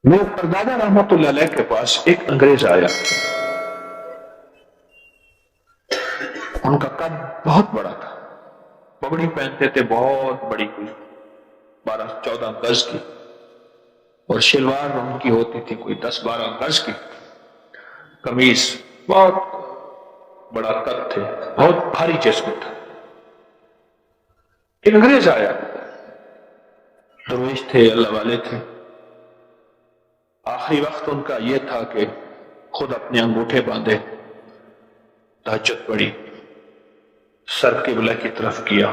میرے پردادا رحمت اللہ علیہ کے پاس ایک انگریز آیا. ان کا قد بہت بڑا تھا، پگڑی پہنتے تھے بہت بڑی، کوئی 12-14 گز کی، اور شلوار ان کی ہوتی تھی کوئی 10-12 گز کی، قمیص، بہت بڑا قد تھے، بہت بھاری جسم تھا. ایک انگریز آیا، درویش تھے، اللہ والے تھے. آخری وقت ان کا یہ تھا کہ خود اپنے انگوٹھے باندھے، تہجد پڑھی، سر قبلہ کی طرف کیا،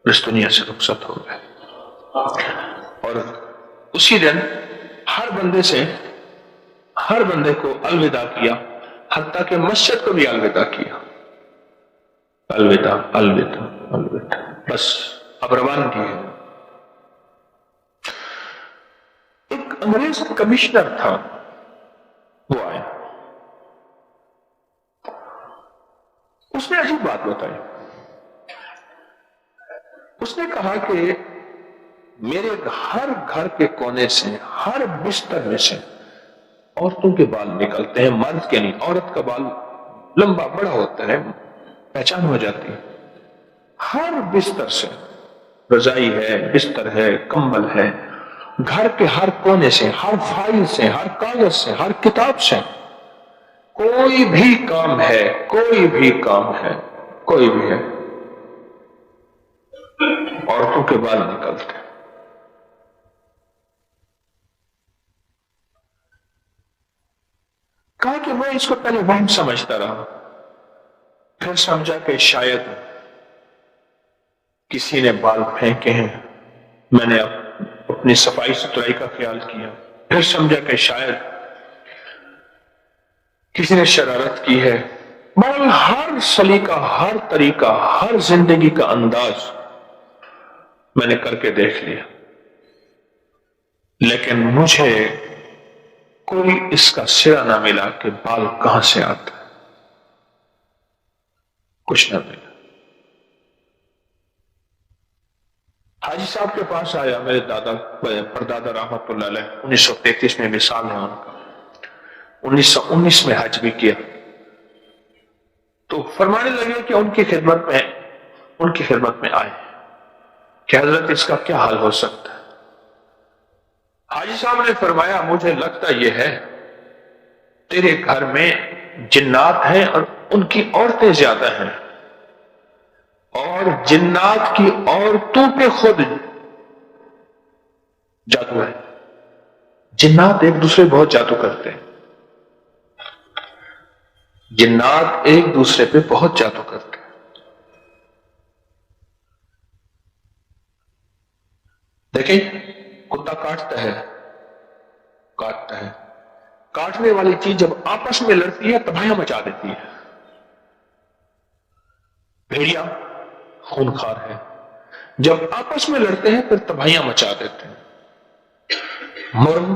اس دنیا سے رخصت ہو گئے. اور اسی دن ہر بندے کو الوداع کیا، حتیٰ کہ مسجد کو بھی الوداع کیا. الوداع الوداع الوداع، بس اب روانگی ہے. ایک انگریز کمشنر تھا، وہ آیا، اس نے عجیب بات بتائی. اس نے کہا کہ میرے ہر گھر کے کونے سے، ہر بستر میں سے عورتوں کے بال نکلتے ہیں، مرد کے نہیں. عورت کا بال لمبا بڑا ہوتا ہے، پہچان ہو جاتی ہے. ہر بستر سے، رضائی ہے، بستر ہے، کمبل ہے، گھر کے ہر کونے سے، ہر فائل سے، ہر کاغذ سے، ہر کتاب سے، کوئی بھی کام ہے، کوئی بھی کام ہے، کوئی بھی ہے، عورتوں کے بال نکلتے ہیں. کہا کہ میں اس کو پہلے وہم سمجھتا رہا، پھر سمجھا کہ شاید کسی نے بال پھینکے ہیں، میں نے اپنی صفائی ستھرائی کا خیال کیا. پھر سمجھا کہ شاید کسی نے شرارت کی ہے. بہرحال ہر سلیقہ، ہر طریقہ، ہر زندگی کا انداز میں نے کر کے دیکھ لیا، لیکن مجھے کوئی اس کا سرا نہ ملا کہ بال کہاں سے آتا ہے، کچھ نہ ملا. حاجی صاحب کے پاس آیا میرے پردادا رحمت اللہ علیہ، 1933 میں وصال ہے ان کا، 1919 میں حج بھی کیا. تو فرمانے لگے کہ ان کی خدمت میں آئے کہ حضرت اس کا کیا حال ہو سکتا ہے. حاجی صاحب نے فرمایا مجھے لگتا یہ ہے تیرے گھر میں جنات ہیں اور ان کی عورتیں زیادہ ہیں، اور جنات کی عورتوں پہ خود جادو ہے. جنات ایک دوسرے بہت جادو کرتے ہیں، جنات ایک دوسرے پہ بہت جادو کرتے ہیں. دیکھیں، کتا کاٹتا ہے، کاٹنے والی چیز جب آپس میں لڑتی ہے تباہیاں مچا دیتی ہے. بھیڑیا خونخوار ہے، جب آپس میں لڑتے ہیں پھر تباہیاں مچا دیتے ہیں. مرغ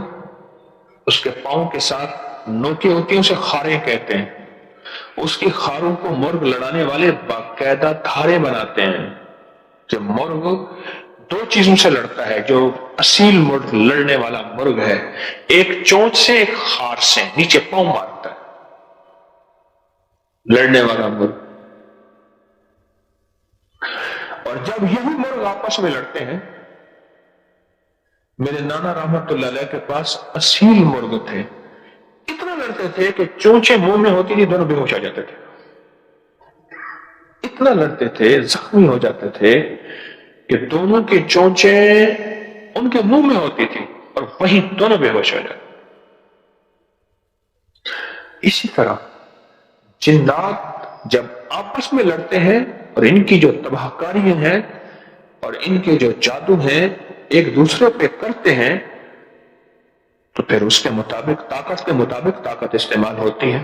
اس کے پاؤں کے ساتھ نوکیں ہوتی ہیں، اسے خاریں کہتے ہیں، اس کی خاروں کو مرغ لڑانے والے باقاعدہ دھارے بناتے ہیں. جب مرغ دو چیزوں سے لڑتا ہے، جو اصیل مرغ لڑنے والا مرغ ہے، ایک چونچ سے، ایک خار سے، نیچے پاؤں مارتا ہے لڑنے والا مرغ. اور جب یہی مرغ آپس میں لڑتے ہیں، میرے نانا رحمت اللہ علیہ کے پاس اصیل مرغ تھے، اتنا لڑتے تھے کہ چونچیں منہ میں ہوتی تھی، دونوں بے ہوش آ جاتے تھے. اتنا لڑتے تھے، زخمی ہو جاتے تھے کہ دونوں کی چونچیں ان کے منہ میں ہوتی تھی اور وہی دونوں بے ہوش ہو جاتے. اسی طرح جنات جب آپس میں لڑتے ہیں اور ان کی جو تباہ کاریاں ہیں اور ان کے جو جادو ہیں ایک دوسرے پہ کرتے ہیں، تو پھر اس کے مطابق، طاقت کے مطابق طاقت استعمال ہوتی ہے.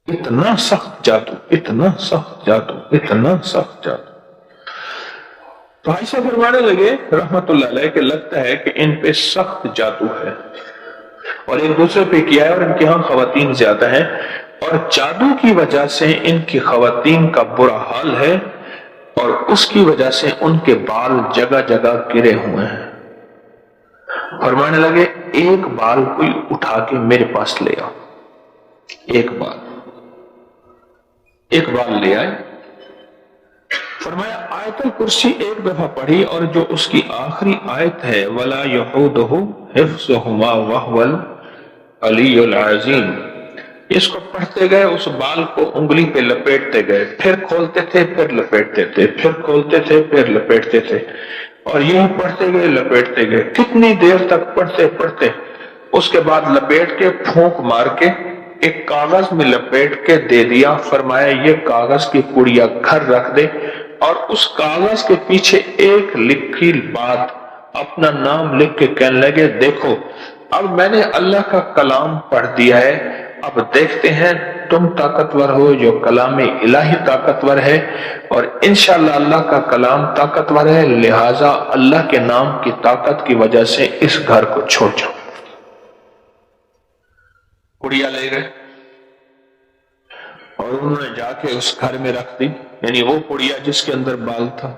اتنا سخت جادو، اتنا سخت جادو، اتنا سخت جادو. تو عائشہ فرمانے لگے رحمت اللہ علیہ کہ لگتا ہے کہ ان پہ سخت جادو ہے، اور ایک دوسرے پہ کیا ہے، اور ان کے ہاں خواتین زیادہ ہیں، اور جادو کی وجہ سے ان کی خواتین کا برا حال ہے، اور اس کی وجہ سے ان کے بال جگہ جگہ گرے ہوئے ہیں. فرمانے لگے ایک بال کوئی اٹھا کے میرے پاس لے آؤ، ایک بال لے آئے۔ فرمایا آیت الکرسی ایک دفعہ پڑھی، اور جو اس کی آخری آیت ہے وَلَا يَحُودُهُ حِفْظُهُمَا وَهُوَ الْعَلِيُّ الْعَظِيمُ، اس کو پڑھتے گئے، اس بال کو انگلی پہ لپیٹتے گئے، پھر کھولتے تھے، پھر لپیٹتے تھے، پھر کھولتے تھے، پھر لپیٹتے تھے، اور یہی پڑھتے گئے لپیٹتے گئے، کتنی دیر تک پڑھتے اس کے بعد لپیٹ کے پھونک مار کے ایک کاغذ میں لپیٹ کے دے دیا۔ فرمایا یہ کاغذ کی پڑیا گھر رکھ دے، اور اس کاغذ کے پیچھے ایک لکھی بات اپنا نام لکھ کے کہنے لگے دیکھو اب میں نے اللہ کا کلام پڑھ دیا ہے، اب دیکھتے ہیں تم طاقتور ہو جو کلام الہی طاقتور ہے، اور انشاءاللہ اللہ کا کلام طاقتور ہے، لہٰذا اللہ کے نام کی طاقت کی وجہ سے اس گھر کو چھوڑ جاؤ۔ پڑیا لے گئے اور انہوں نے جا کے اس گھر میں رکھ دی، یعنی وہ پڑیا جس کے اندر بال تھا۔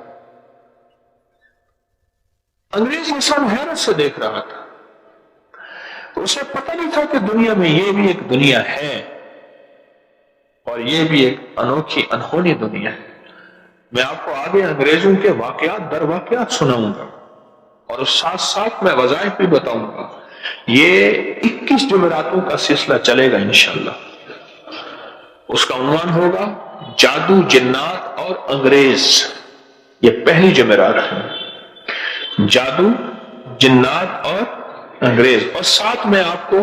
انگریز انسان حیرت سے دیکھ رہا تھا، اسے پتہ نہیں تھا کہ دنیا میں یہ بھی ایک دنیا ہے، اور یہ بھی ایک انوکھی انہونی دنیا ہے۔ میں آپ کو آگے انگریزوں کے واقعات در واقعات سناؤں گا، اور ساتھ ساتھ میں وظائف بھی بتاؤں گا۔ یہ 21 جمعراتوں کا سلسلہ چلے گا انشاءاللہ۔ اس کا عنوان ہوگا جادو، جنات اور انگریز۔ یہ پہلی جمعرات ہے، جادو، جنات اور انگریز، اور ساتھ میں آپ کو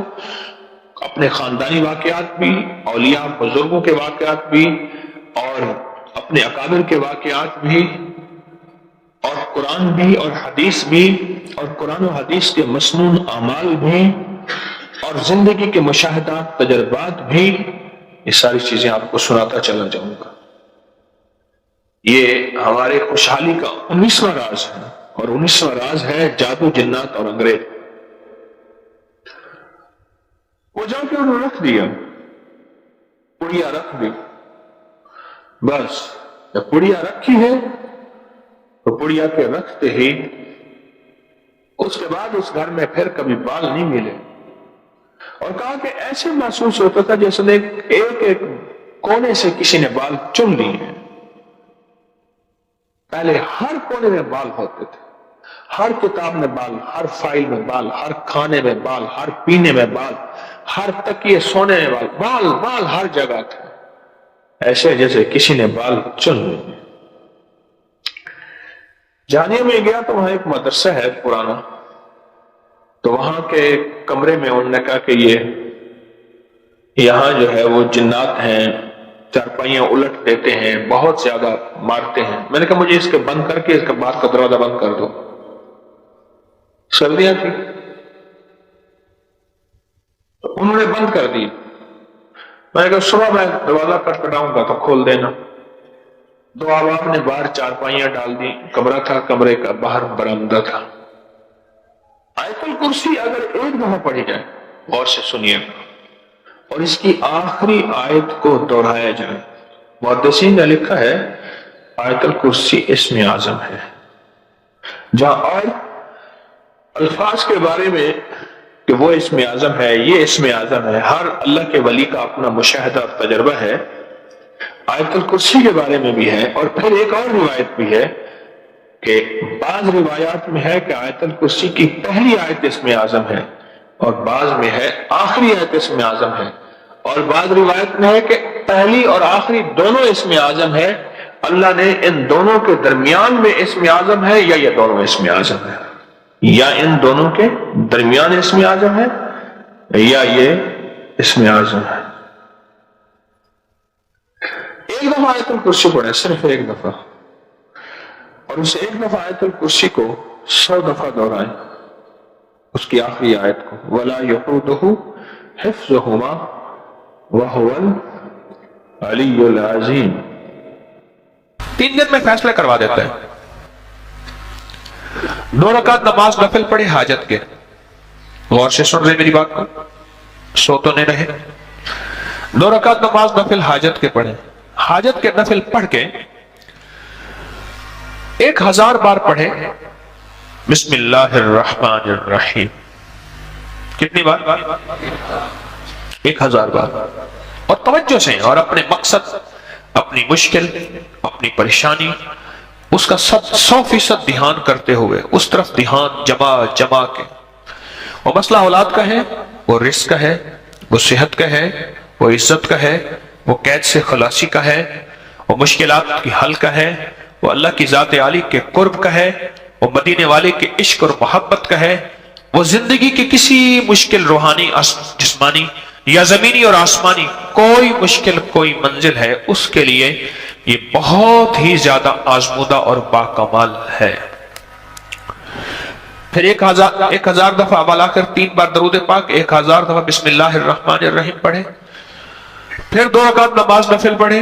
اپنے خاندانی واقعات بھی، اولیاء بزرگوں کے واقعات بھی، اور اپنے اکابر کے واقعات بھی، اور قرآن بھی اور حدیث بھی، اور قرآن و حدیث کے مسنون اعمال بھی، اور زندگی کے مشاہدات، تجربات بھی، یہ ساری چیزیں آپ کو سناتا چلا جاؤں گا۔ یہ ہمارے خوشحالی کا 19واں راز ہے، اور 19واں راز ہے جادو، جنات اور انگریز۔ وہ جا کے انہوں نے رکھ دیا، پڑیا رکھ دی، بس جب پڑیا رکھی ہے تو پڑیا کے رکھتے ہی اس کے بعد اس گھر میں پھر کبھی بال نہیں ملے، اور کہا کہ ایسے محسوس ہوتا تھا جیسے ایک ایک کونے سے کسی نے بال چن لیے ہیں۔ پہلے ہر کونے میں بال ہوتے تھے، ہر کتاب میں بال، ہر فائل میں بال، ہر کھانے میں بال، ہر پینے میں بال، ہر تکیے سونے میں بال، بال بال ہر جگہ تھے، ایسے جیسے کسی نے بال چن لیے۔ جانیہ میں گیا تو وہاں ایک مدرسہ ہے پرانا، تو وہاں کے کمرے میں انہوں نے کہا کہ یہاں جو ہے وہ جنات ہیں، چارپائیاں الٹ دیتے ہیں، بہت زیادہ مارتے ہیں۔ میں نے کہا مجھے اس کے بند کر کے اس کے بعد کا دروازہ بند کر دو۔ سردیاں تھی، انہوں نے بند کر دی۔ میں نے کہا صبح میں دروازہ کٹکھٹاؤں گا تو کھول دینا۔ دو آباب نے باہر چارپائیاں ڈال دی، کمرہ تھا، کمرے کا باہر برآمدہ تھا۔ آیت الکرسی اگر ایک دفعہ پڑھی جائے، غور سے سنیے، اور اس کی آخری آیت کو دہرایا جائے، محدثین نے لکھا ہے آیت الکرسی اسم اعظم ہے۔ جہاں اور الفاظ کے بارے میں کہ وہ اسم اعظم ہے، یہ اسم اعظم ہے، ہر اللہ کے ولی کا اپنا مشاہدہ اور تجربہ ہے، آیت الکرسی کے بارے میں بھی ہے۔ اور پھر ایک اور روایت بھی ہے کہ بعض روایات میں ہے کہ آیت الکرسی کی پہلی آیت اسم اعظم ہے، اور بعض میں ہے آخری آیت اسم اعظم ہے، اور بعض روایت میں ہے کہ پہلی اور آخری دونوں اسم اعظم ہے۔ اللہ نے ان دونوں کے درمیان میں اسم اعظم ہے، یا یہ دونوں اسم اعظم ہے، یا ان دونوں کے درمیان اسم اعظم ہے، یا یہ اسم اعظم ہے۔ ایک دفعہ آیت الکرسی پڑھیں، صرف ایک دفعہ، اور اس ایک دفعہ آیت الکرسی کو 100 دفعہ دہرائیں، اس کی آخری آیت کو وَلَا يَحُودُهُ حِفْظُهُمَا وَهُوَ الْعَلِيُّ الْعَظِيمُ۔ 3 دن میں فیصلہ کروا دیتا ہے۔ 2 رکعت نماز نفل پڑھے حاجت کے، غور سے سن رہے میری بات کو، سو تو نہیں رہے۔ 2 رکعت نماز نفل حاجت کے پڑھے، حاجت کے نفل پڑھ کے 1000 بار پڑھے بسم اللہ الرحمن الرحیم کتنی بار؟ 1000 بار. اور توجہ سے اور اپنے مقصد، اپنی مشکل، اپنی پریشانی، اس کا 100% دھیان کرتے ہوئے اس طرف دھیان جما کے. وہ مسئلہ اولاد کا ہے، وہ رزق کا ہے، وہ صحت کا ہے، وہ عزت کا ہے، وہ قید سے خلاصی کا ہے، وہ مشکلات کی حل کا ہے، وہ اللہ کی ذات عالی کے قرب کا ہے، وہ مدینے والے کے عشق اور محبت کا ہے، وہ زندگی کی کسی مشکل روحانی، جسمانی یا زمینی اور آسمانی کوئی مشکل، کوئی منزل ہے، اس کے لیے یہ بہت ہی زیادہ آزمودہ اور باکمال ہے. پھر 1000 دفعہ ملا کر 3 بار درود پاک، 1000 دفعہ بسم اللہ الرحمن الرحیم پڑھے. پھر 2 رکعت نماز نفل پڑھے.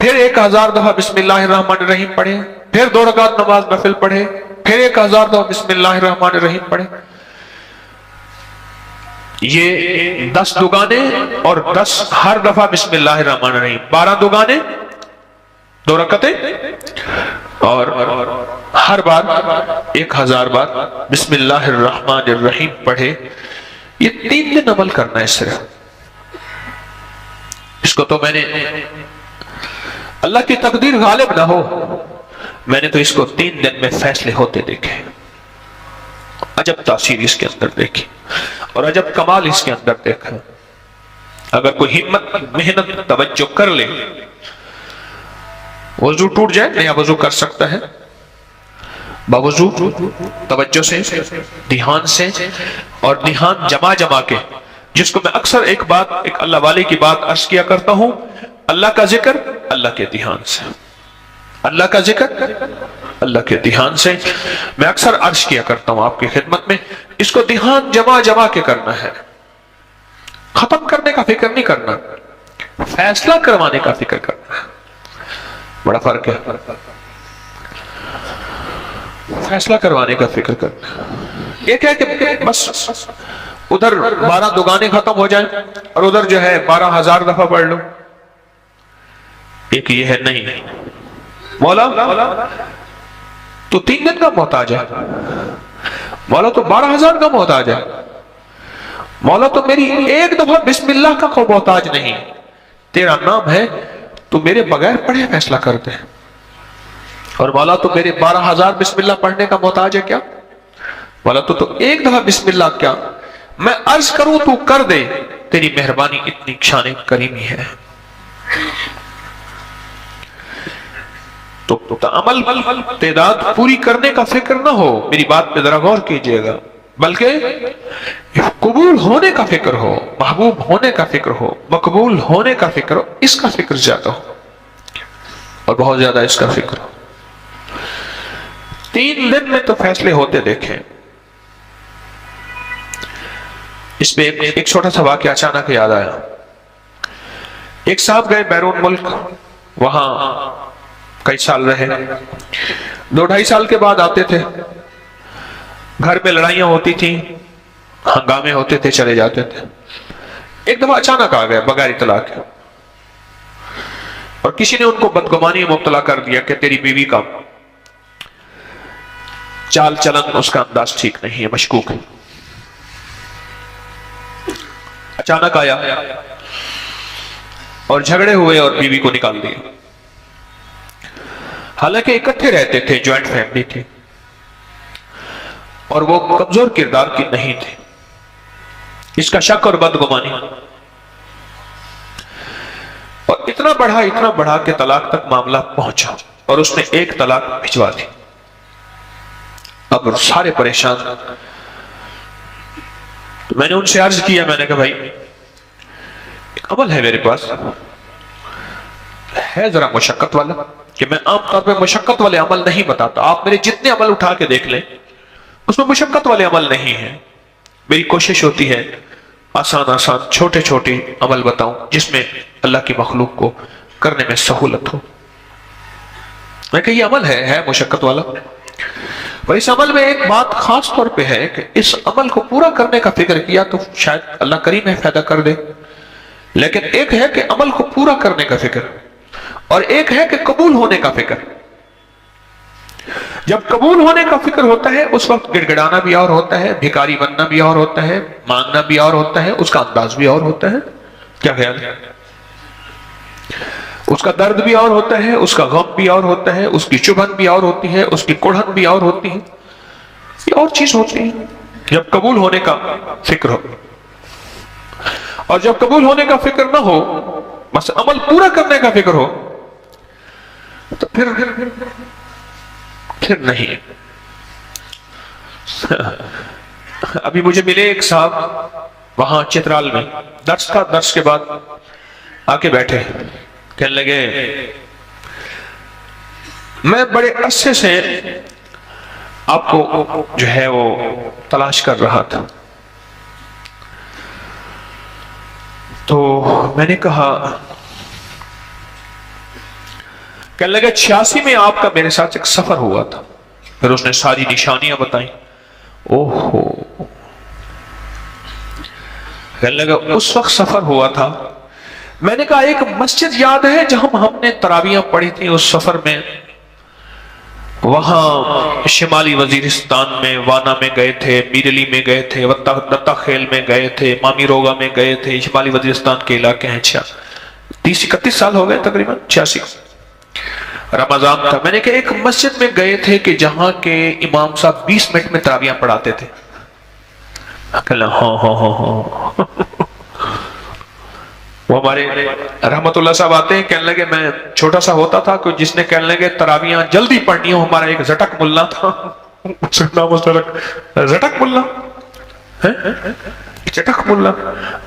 پھر 1000 دفعہ بسم اللہ الرحمن الرحیم پڑھے. پھر 2 رکعت نماز نفل پڑھے. پھر 1000 دفعہ بسم اللہ الرحمن الرحیم پڑھے. یہ 10 دگانے اور 10 ہر دفعہ بسم اللہ الرحمن الرحیم، 12 دگانے 2 رکعتیں اور ہر بار 1000 بار بسم اللہ الرحمن الرحیم پڑھے. یہ 3 دن عمل کرنا ہے صرف. اس کو تو میں نے، اللہ کی تقدیر غالب نہ ہو، میں نے تو اس کو 3 دن میں فیصلے ہوتے دیکھے. عجب تاثیر اس کے اندر دیکھی اور عجب کمال اس کے اندر دیکھا. اگر کوئی ہمت، محنت، توجہ کر لے، وضو ٹوٹ جائے نیا وضو کر سکتا ہے، باوضو توجہ سے، دھیان سے اور دھیان جما کے. جس کو میں اکثر ایک اللہ والے کی بات عرض کیا کرتا ہوں، اللہ کا ذکر اللہ کے دھیان سے، اللہ کا ذکر اللہ کے دھیان سے. میں اکثر عرض کیا کرتا ہوں آپ کی خدمت میں، اس کو دھیان جما کے کرنا ہے. ختم کرنے کا فکر نہیں کرنا، فیصلہ کروانے کا فکر کرنا ہے. بڑا فرق ہے. فیصلہ کروانے کا فکر کرنا. ایک ہے کہ بس ادھر 12 دگانے ختم ہو جائیں اور ادھر جو ہے 12000 دفعہ پڑھ لو. ایک یہ ہے نہیں، مولا تو 3 دن کا محتاج ہے، مولا تو 12000 کا محتاج ہے، مولا تو میری ایک دفعہ بسم اللہ کا کوئی محتاج نہیں. تیرا نام ہے، تو میرے بغیر پڑھے فیصلہ کر دے. اور مولا تو میرے 12000 بسم اللہ پڑھنے کا محتاج ہے کیا؟ مولا تو ایک دفعہ بسم اللہ کیا میں عرض کروں تو کر دے. تیری مہربانی اتنی شان کریمی ہے. تو عمل تعداد پوری کرنے کا فکر نہ ہو، میری بات پہ ذرا غور کیجئے گا، بلکہ قبول ہونے کا فکر ہو، محبوب ہونے کا فکر ہو، مقبول ہونے کا فکر ہو. اس کا فکر زیادہ ہو اور بہت زیادہ اس کا فکر ہو. 3 دن میں تو فیصلے ہوتے دیکھیں. اس میں ایک چھوٹا سا واقعہ اچانک یاد آیا. ایک صاحب گئے بیرون ملک، وہاں کئی سال رہے. 2-2.5 سال کے بعد آتے تھے. گھر میں لڑائیاں ہوتی تھیں، ہنگامے ہوتے تھے، چلے جاتے تھے. ایک دفعہ اچانک آ گئے بغیر اطلاع کے، اور کسی نے ان کو بدگمانی میں مبتلا کر دیا کہ تیری بیوی کا چال چلن، اس کا انداز ٹھیک نہیں ہے، مشکوک ہے. اچانک آیا اور جھگڑے ہوئے اور بیوی کو نکال دیا. حالانکہ اکٹھے رہتے تھے، جوائنٹ فیملی تھی، اور وہ کمزور کردار کی نہیں تھی. اس کا شک اور بدگمانی، اور اتنا بڑھا کہ طلاق تک معاملہ پہنچا، اور اس نے 1 طلاق بھجوا دی. اب سارے پریشان. تو میں نے ان سے عرض کیا، میں نے کہا بھائی ایک عمل ہے میرے پاس، ہے ذرا مشقت والا، کہ میں عام طور پہ مشقت والے عمل نہیں بتاتا. آپ میرے جتنے عمل اٹھا کے دیکھ لیں اس میں مشقت والے عمل نہیں ہیں. میری کوشش ہوتی ہے آسان چھوٹے عمل بتاؤں جس میں اللہ کی مخلوق کو کرنے میں سہولت ہو. میں کہ یہ عمل ہے مشقت والا، اور اس عمل میں ایک بات خاص طور پہ ہے کہ اس عمل کو پورا کرنے کا فکر کیا تو شاید اللہ کریم ہے فائدہ کر دے. لیکن ایک ہے کہ عمل کو پورا کرنے کا فکر، اور ایک ہے کہ قبول ہونے کا فکر. جب قبول ہونے کا فکر ہوتا ہے اس وقت گڑ گڑانا بھی اور ہوتا ہے، بھکاری بننا بھی اور ہوتا ہے، مانگنا بھی اور ہوتا ہے، اس کا انداز بھی اور ہوتا ہے. کیا خیال ہے؟ اس کا درد بھی اور ہوتا ہے، اس کا غم بھی اور ہوتا ہے، اس کی چبھن بھی اور ہوتی ہے، اس کی کڑھن بھی اور ہوتی ہے. یہ اور چیز ہوتی ہے جب قبول ہونے کا فکر ہو. اور جب قبول ہونے کا فکر نہ ہو، بس عمل پورا کرنے کا فکر ہو، تو پھر نہیں. ابھی مجھے ملے ایک صاحب وہاں چترال میں، درس کے بعد آ کے بیٹھے، کہنے لگے میں بڑے عرصے سے آپ کو جو ہے وہ تلاش کر رہا تھا. تو میں نے کہا، کہنے لگے 86 میں آپ کا میرے ساتھ ایک سفر ہوا تھا. پھر اس نے ساری نشانیاں بتائیں. اوہو، کہنے لگا اس وقت سفر ہوا تھا. میں نے کہا ایک مسجد یاد ہے جہاں ہم نے تراویحاں پڑھی تھی اس سفر میں، وہاں شمالی وزیرستان میں وانا میں گئے تھے، میرلی میں گئے تھے، دتا خیل میں گئے تھے، مامی روگا میں گئے تھے. شمالی وزیرستان کے علاقے ہیں. 30-31 سال ہو گئے تقریباً. 86 رمضان تھا. میں نے کہا ایک مسجد میں گئے تھے کہ جہاں کے امام صاحب 20 منٹ میں تراویحاں پڑھاتے تھے. کہنا ہاں وہ ہمارے رحمت اللہ صاحب آتے ہیں، کہنے لگے میں چھوٹا سا ہوتا تھا کہ جس نے کہنے لگے تراویحاں جلدی پڑھنی ہو، ہمارا ایک زٹک ملا تھا. زٹک ملا، چٹک ملا.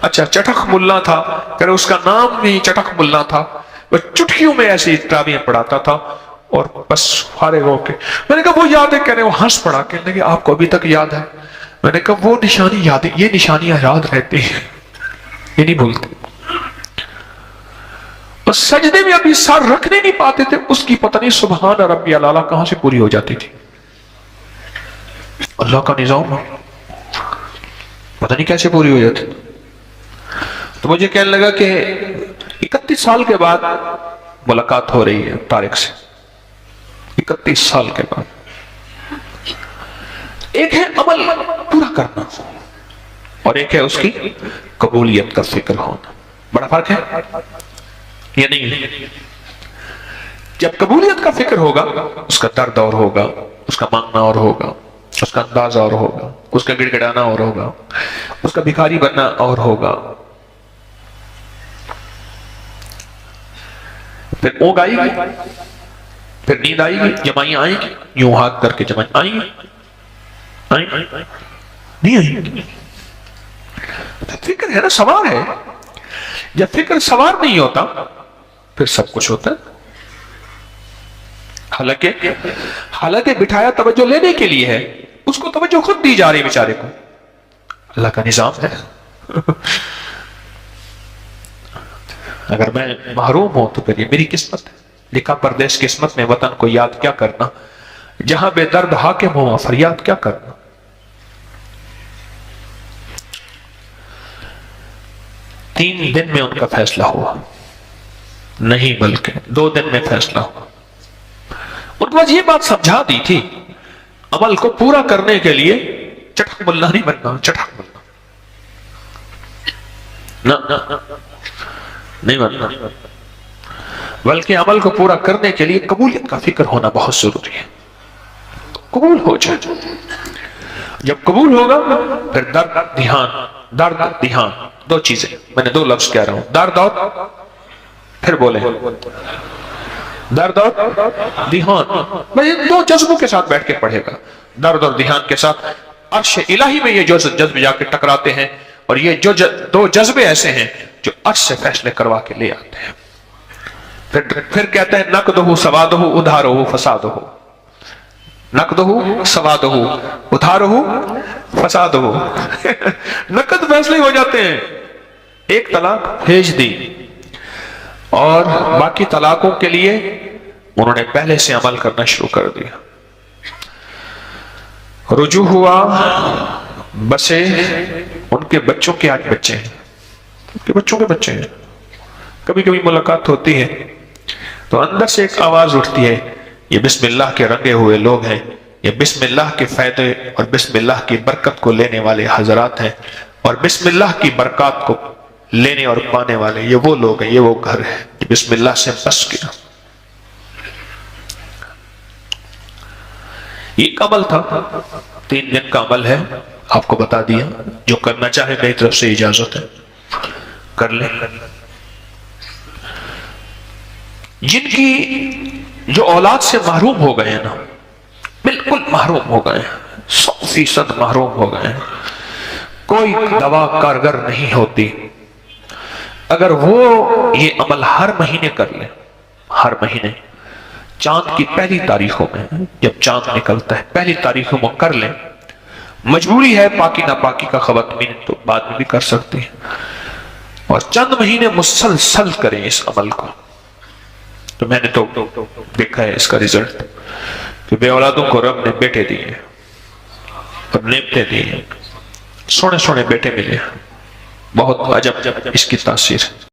اچھا چٹک ملا تھا، کہ اس کا نام بھی چٹک ملا تھا. وہ چٹکیوں میں ایسی تراویحاں پڑھاتا تھا اور بس فارغ ہو کے. میں نے کہا وہ یاد ہے؟ کہہ رہے وہ ہنس پڑا. کہنے لگے آپ کو ابھی تک یاد ہے؟ میں نے کہا وہ نشانی یاد ہے، یہ نشانیاں یاد رہتی ہیں، یہ نہیں بھولتے. اور سجدے میں ابھی سر رکھنے نہیں پاتے تھے، اس کی پتہ نہیں سبحان ربی الاعلیٰ کہاں سے پوری ہو جاتی تھی. اللہ کا نظام پتہ نہیں کیسے پوری ہو جاتی. تو مجھے کہنے لگا کہ 31 سال کے بعد ملاقات ہو رہی ہے طارق سے. 31 سال کے بعد. ایک ہے عمل پورا کرنا اور ایک ہے اس کی قبولیت کا فکر ہونا. بڑا فرق ہے یہ نہیں. جب قبولیت کا فکر ہوگا اس کا درد اور ہوگا، اس کا مانگنا اور ہوگا، اس کا انداز اور ہوگا، اس کا گڑ گڑانا اور ہوگا، اس کا بھکاری بننا اور ہوگا. پھر اونگ آئے گی، پھر نیند آئے گی، جمائیاں آئیں گی، یوں ہاتھ کر کے جمائیں آئیں گی، نہیں آئیں گی. فکر ہے نا، سوار ہے. جب فکر سوار نہیں ہوتا پھر سب کچھ ہوتا ہے. حالانکہ بٹھایا توجہ لینے کے لیے ہے، اس کو توجہ خود دی جا رہی بیچارے کو. اللہ کا نظام ہے. اگر میں محروم ہوں تو پھر یہ میری قسمت ہے. لکھا پردیس قسمت میں وطن کو یاد کیا کرنا، جہاں بے درد حاکم ہو فریاد کیا کرنا. تین دن میں ان کا فیصلہ ہوا، نہیں بلکہ 2 دن میں فیصلہ ہوا. ان کو یہ بات سمجھا دی تھی، عمل کو پورا کرنے کے لیے چٹک ملا نہیں بننا. چٹک ملا نہیں بننا، بلکہ عمل کو پورا کرنے کے لیے قبولیت کا فکر ہونا بہت ضروری ہے. قبول ہو جائے. جب قبول ہوگا پھر درد دھیان، درد دھیان. 2 چیزیں میں نے 2 لفظ کہہ رہا ہوں، درد اور پھر بولے درد اور دھیان. میں 2 جذبوں کے ساتھ بیٹھ کے پڑھے گا، درد اور دھیان کے ساتھ. عرش الہی میں یہ جو جذبے جا کے ٹکراتے ہیں، اور یہ جو 2 جذبے ایسے ہیں جو عرش سے فیصلے کروا کے لے آتے ہیں. پھر کہتے ہیں نقدہ سوادہ ادھارہ فسادہ. نقدہ سوادہ ادھارہ فسادہ. نقد فیصلے ہو جاتے ہیں. ایک طلاق بھیج دی اور باقی طلاقوں کے لیے انہوں نے پہلے سے عمل کرنا شروع کر دیا. رجوع ہوا، بسے ان کے بچوں کے آج بچے ہیں، ان کے بچوں کے بچے ہیں. کبھی کبھی ملاقات ہوتی ہے تو اندر سے ایک آواز اٹھتی ہے یہ بسم اللہ کے رنگے ہوئے لوگ ہیں، یہ بسم اللہ کے فائدے اور بسم اللہ کی برکت کو لینے والے حضرات ہیں، اور بسم اللہ کی برکات کو لینے اور پانے والے یہ وہ لوگ ہیں، یہ وہ گھر ہے کہ بسم اللہ سے بس گیا۔ یہ ایک عمل تھا، 3 دن کا عمل ہے، آپ کو بتا دیا، جو کرنا چاہے میری طرف سے اجازت ہے کر لیں۔ جن کی جو اولاد سے محروم ہو گئے ہیں نا، بالکل محروم ہو گئے ہیں، 100% محروم ہو گئے ہیں، کوئی دوا کارگر نہیں ہوتی، اگر وہ یہ عمل ہر مہینے کر لیں، ہر مہینے چاند کی پہلی تاریخوں میں، جب چاند نکلتا ہے پہلی تاریخوں میں کر لیں، مجبوری ہے پاکی ناپاکی کا خواتین تو بعد میں بھی کر سکتی ہیں، اور چند مہینے مسلسل کریں اس عمل کو، تو میں نے تو دیکھا ہے اس کا رزلٹ کہ بے اولادوں کو رب نے بیٹے دیے اور نعمتیں دی، سونے سونے بیٹے ملے، بہت عجب اس کی تاثیر۔